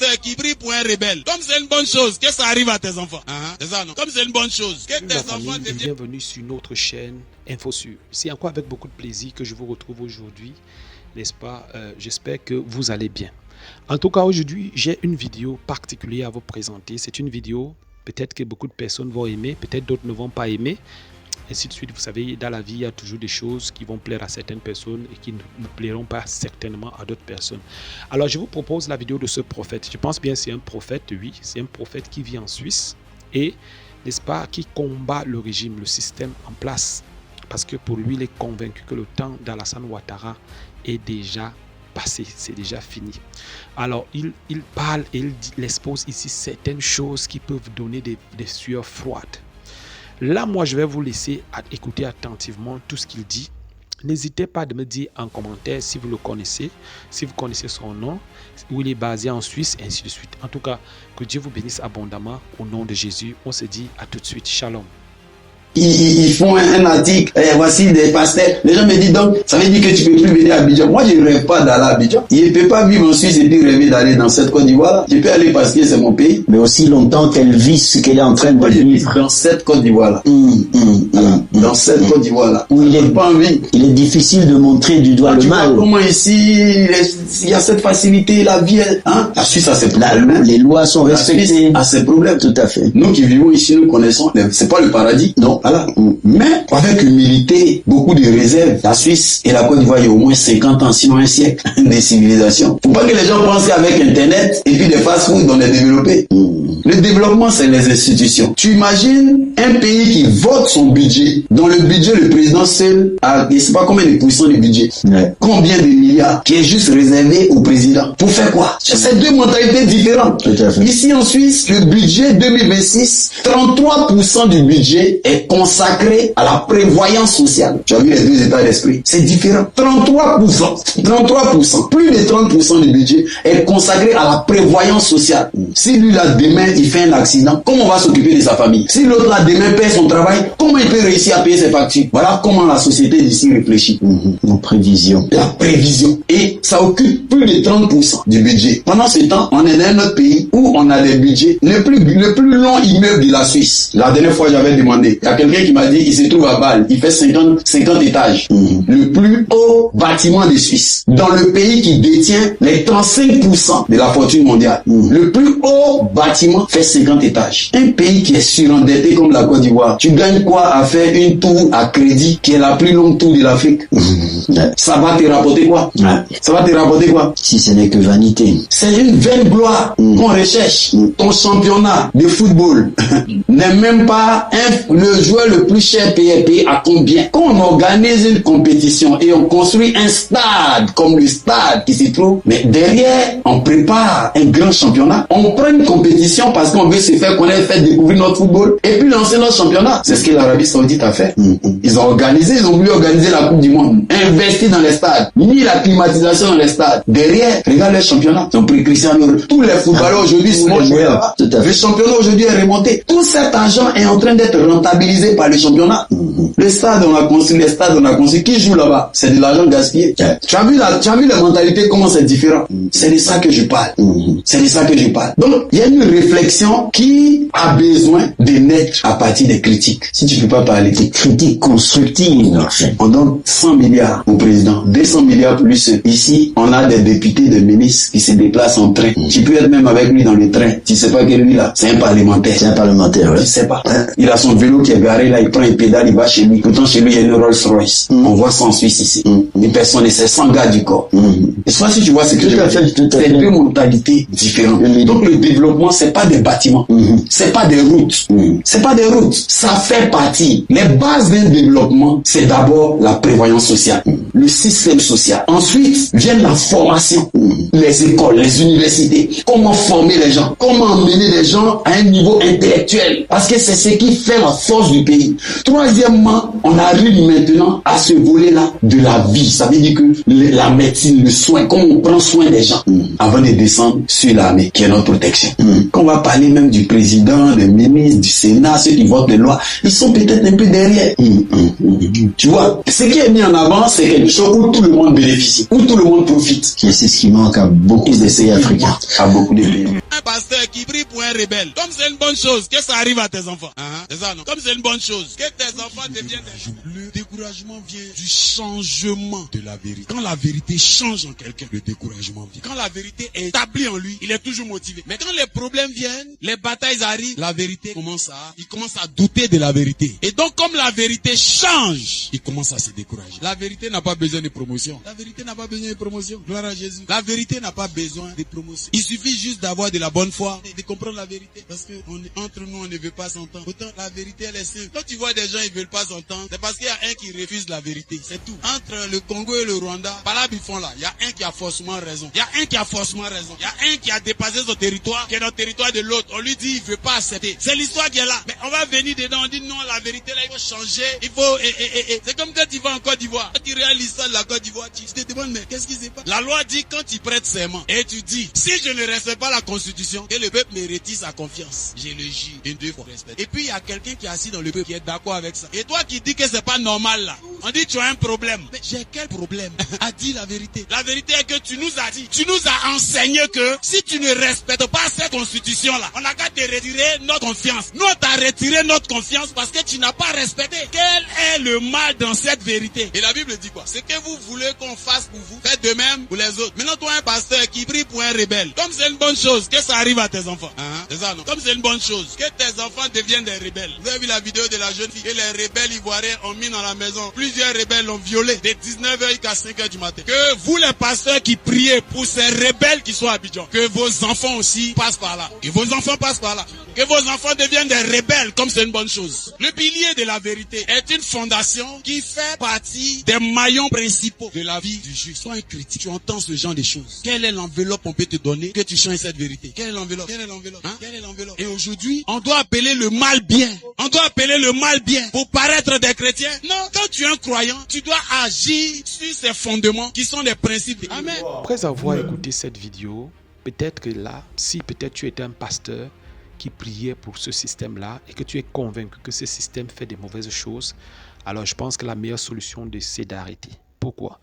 père qui prie pour un rebelle. Comme c'est une bonne chose, que ça arrive à tes enfants. C'est ça, non? Comme c'est une bonne chose, que tes enfants deviennent... Bienvenue sur notre chaîne InfoSur. C'est encore avec beaucoup de plaisir que je vous retrouve aujourd'hui, n'est-ce pas? J'espère que vous allez bien. En tout cas, aujourd'hui, j'ai une vidéo particulière à vous présenter. C'est une vidéo, peut-être que beaucoup de personnes vont aimer, peut-être d'autres ne vont pas aimer. Ainsi de suite, vous savez, dans la vie, il y a toujours des choses qui vont plaire à certaines personnes et qui ne plairont pas certainement à d'autres personnes. Alors, je vous propose la vidéo de ce prophète. Je pense bien que c'est un prophète, oui. C'est un prophète qui vit en Suisse et, n'est-ce pas, qui combat le régime, le système en place. Parce que pour lui, il est convaincu que le temps d'Alassane Ouattara est déjà passé, c'est déjà fini. Alors, il parle et il expose ici certaines choses qui peuvent donner des sueurs froides. Là, moi, je vais vous laisser écouter attentivement tout ce qu'il dit. N'hésitez pas de me dire en commentaire si vous le connaissez, si vous connaissez son nom, où il est basé en Suisse, et ainsi de suite. En tout cas, que Dieu vous bénisse abondamment au nom de Jésus. On se dit à tout de suite. Shalom. Ils font un article, voici des pasteurs. Les gens me disent donc, ça veut dire que tu ne peux plus venir à Abidjan. Moi, je ne rêve pas d'aller à Abidjan. Je ne peux pas vivre en Suisse et puis rêver d'aller dans cette Côte d'Ivoire. Je peux aller parce que c'est mon pays. Mais aussi longtemps qu'elle vit ce qu'elle est en train de vivre. Dans cette Côte d'Ivoire-là. Dans cette Côte d'Ivoire-là. Où il est difficile de montrer du doigt le mal. Comment ici, il y a cette facilité, la vie, hein? La Suisse a ses problèmes. Les lois sont respectées. La Suisse a ses problèmes. Tout à fait. Nous qui vivons ici, nous connaissons, c'est pas le paradis. Non. Voilà. Mais avec humilité, beaucoup de réserve, la Suisse et la Côte d'Ivoire, il y a au moins 50 ans, sinon un siècle de civilisation. Faut pas que les gens pensent qu'avec Internet et puis des fast-food, on est développé. Le développement, c'est les institutions. Tu imagines un pays qui vote son budget, dont le budget, le président seul a, je ne sais pas combien de pourcents du budget, combien de milliards, qui est juste réservé au président. Pour faire quoi? C'est deux mentalités différentes. Tout à fait. Ici en Suisse, le budget 2026, 33% du budget est consacré à la prévoyance sociale. Tu as vu les deux états d'esprit? C'est différent. 33%, plus de 30% du budget est consacré à la prévoyance sociale. Si lui là demain il fait un accident, comment on va s'occuper de sa famille? Si l'autre là demain perd son travail, comment il peut réussir à payer ses factures? Voilà comment la société d'ici réfléchit. La prévision. La prévision. Et ça occupe plus de 30% du budget. Pendant ce temps, on est dans un autre pays où on a des budgets. Le plus long immeuble de la Suisse. La dernière fois, j'avais demandé. Il y a quelqu'un qui m'a dit, il se trouve à Bâle. Il fait 50 étages. Le plus haut bâtiment de Suisse. Dans le pays qui détient les 35% de la fortune mondiale. Le plus haut bâtiment fait 50 étages. Un pays qui est surendetté comme la Côte d'Ivoire. Tu gagnes quoi à faire une tour à crédit qui est la plus longue tour de l'Afrique? Ça va te rapporter quoi? Ça va te rapporter quoi? Si ce n'est que vanité. C'est une vaine gloire qu'on recherche. Ton championnat de football n'est même pas le joueur le plus cher payé à combien? Quand on organise une compétition et on construit un stade comme le stade qui se trouve, mais derrière on prépare un grand championnat. On prend une compétition parce qu'on veut se faire connaître, faire découvrir notre football et puis lancer notre championnat. C'est ce que l'Arabie Saoudite a fait. Ils ont voulu organiser la Coupe du Monde, investir dans les stades, ni la climatisation dans les stades. Derrière, regarde les championnats. Ils ont pris Cristiano Ronaldo. Tous les footballeurs aujourd'hui sont joueurs. Le championnat aujourd'hui est remonté. Tout cet argent est en train d'être rentabilisé par le championnat. Le stade on a construit, les stades on a construit. Qui joue là-bas? C'est de l'argent gaspillé. Tu as vu la mentalité, comment c'est différent? C'est de ça que je parle. C'est de ça que je parle. Donc, il y a une réflexion qui a besoin de naître à partir des critiques. Si tu ne peux pas parler des critiques constructives, on donne 100 milliards au président, 200 milliards plus. Ici, on a des députés, des ministres qui se déplacent en train. Tu peux être même avec lui dans le train. Tu sais pas que lui là, c'est un parlementaire. C'est un parlementaire, Tu sais pas. Il a son vélo qui est garé là, il prend un pédale, il va chez lui. Pourtant, chez lui, il y a une Rolls-Royce. On voit ça en Suisse ici. Une personne et c'est 100 gars du corps. Et soit si tu vois ce que je veux dire, c'est deux mentalités différentes. Donc le développement, c'est pas des bâtiments. C'est pas des routes. C'est pas des routes. Ça fait partie. Les bases d'un développement, c'est d'abord la prévoyance sociale. Le système social. Ensuite, vient la formation. Les écoles, les universités. Comment former les gens? Comment emmener les gens à un niveau intellectuel? Parce que c'est ce qui fait la force du pays. Troisièmement, on arrive maintenant à ce volet-là de la vie. Ça veut dire que la médecine, le soin, comment on prend soin des gens avant de descendre sur l'armée, qui est notre protection. Quand on va parler même du président, des ministres, du Sénat, ceux qui votent les lois, ils sont peut-être un peu derrière. Tu vois, ce qui est mis en avant, c'est quelque chose où tout le monde bénéficie, où tout le monde profite. C'est ce qui manque à beaucoup de pays africains. À beaucoup de pays. Un pasteur qui prie pour un rebelle, comme c'est une bonne chose, que ça arrive à tes enfants. C'est ça, non? Comme c'est une bonne chose, que tes enfants deviennent des... Le découragement vient du changement de la vérité. Quand la vérité change en quelqu'un, le découragement vient. Quand la vérité est établie en lui, il est toujours motivé. Mais quand les problèmes viennent, les batailles arrivent, la vérité il commence à douter de la vérité. Et donc, comme la vérité change, il commence à se décourager. La vérité n'a pas besoin de promotion. La vérité n'a pas besoin de promotion. Gloire à Jésus. La vérité n'a pas besoin de promotion. Il suffit juste d'avoir de la bonne foi et de comprendre la vérité. Parce que entre nous, on ne veut pas s'entendre. Pourtant, la vérité, elle est simple. Quand tu vois des gens, ils veulent pas s'entendre, c'est parce qu'il y a un qui refuse la vérité. C'est tout. Entre le Congo et le Rwanda, par là, ils font là. Il y a un qui a forcément raison. Il y a un qui a forcément raison. Il y a un qui a dépassé son territoire, qui est dans le territoire de l'autre. On lui dit, il veut pas accepter. C'est l'histoire qui est là. Mais on va venir dedans, on dit non, la vérité là, il faut changer. Il faut, C'est comme quand tu vas en Côte d'Ivoire. Quand tu réalises ça de la Côte d'Ivoire, tu te demandes, mais qu'est-ce qui se passe? La loi dit, quand tu prêtes serment, et tu dis, si je ne respecte pas la constitution, que le peuple me retire sa confiance. Je le jure, une, deux fois, respecte. Et puis, il y a quelqu'un qui est assis dans le peuple, qui est d'accord avec ça. Et toi qui dis que c'est pas normal là, on dit, tu as un problème. Mais j'ai quel problème? A dit la vérité. La vérité est que tu nous as dit, tu nous as enseigné que si tu ne respectes pas cette constitution là, on n'a qu'à te retirer notre confiance. Nous, on t'a retiré notre confiance parce que tu n'as pas respecté. Quel est le mal dans cette vérité? Et la Bible dit quoi? C'est que vous voulez qu'on fasse pour vous, faites de même pour les autres. Maintenant, toi, un pasteur qui prie pour un rebelle, comme c'est une bonne chose, que ça arrive à tes enfants. C'est ça, non? Comme c'est une bonne chose, que tes enfants deviennent des rebelles. Vous avez vu la vidéo de la jeune fille que les rebelles ivoiriens ont mis dans la maison. Plusieurs rebelles l'ont violée de 19h jusqu'à 5h du matin. Que vous, les pasteurs qui priez pour ces rebelles qui sont à Abidjan, que vos enfants aussi passent par là. Que vos enfants passent par là. Que vos enfants deviennent des rebelles, comme c'est une bonne chose. Le pilier de la vérité est une fondation qui fait partie des maillons principaux de la vie du juste. Sois un critique, tu entends ce genre de choses. Quelle est l'enveloppe qu'on peut te donner que tu changes cette vérité? Quelle est l'enveloppe? Quelle est l'enveloppe? Quelle est l'enveloppe? Et aujourd'hui, on doit appeler le mal bien. On doit appeler le mal bien pour paraître des chrétiens. Non, quand tu es un croyant, tu dois agir sur ces fondements qui sont les principes. Amen. Après avoir écouté cette vidéo, peut-être que là, si peut-être tu étais un pasteur qui priait pour ce système-là et que tu es convaincu que ce système fait des mauvaises choses, alors je pense que la meilleure solution, c'est d'arrêter. Pourquoi?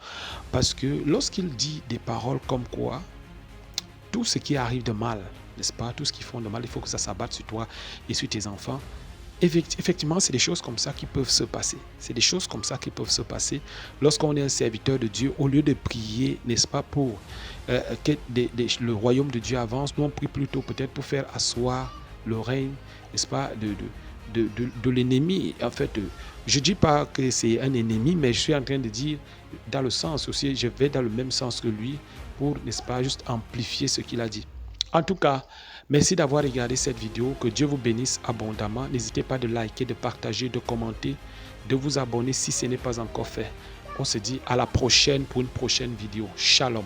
Parce que lorsqu'il dit des paroles comme quoi, tout ce qui arrive de mal, n'est-ce pas, tout ce qui font de mal, il faut que ça s'abatte sur toi et sur tes enfants. Effectivement, c'est des choses comme ça qui peuvent se passer. C'est des choses comme ça qui peuvent se passer lorsqu'on est un serviteur de Dieu. Au lieu de prier, n'est-ce pas, pour que le royaume de Dieu avance, nous on prie plutôt peut-être pour faire asseoir le règne, n'est-ce pas, de l'ennemi. En fait, je ne dis pas que c'est un ennemi, mais je suis en train de dire dans le sens aussi, je vais dans le même sens que lui pour, n'est-ce pas, juste amplifier ce qu'il a dit. En tout cas, merci d'avoir regardé cette vidéo. Que Dieu vous bénisse abondamment. N'hésitez pas de liker, de partager, de commenter, de vous abonner si ce n'est pas encore fait. On se dit à la prochaine pour une prochaine vidéo. Shalom.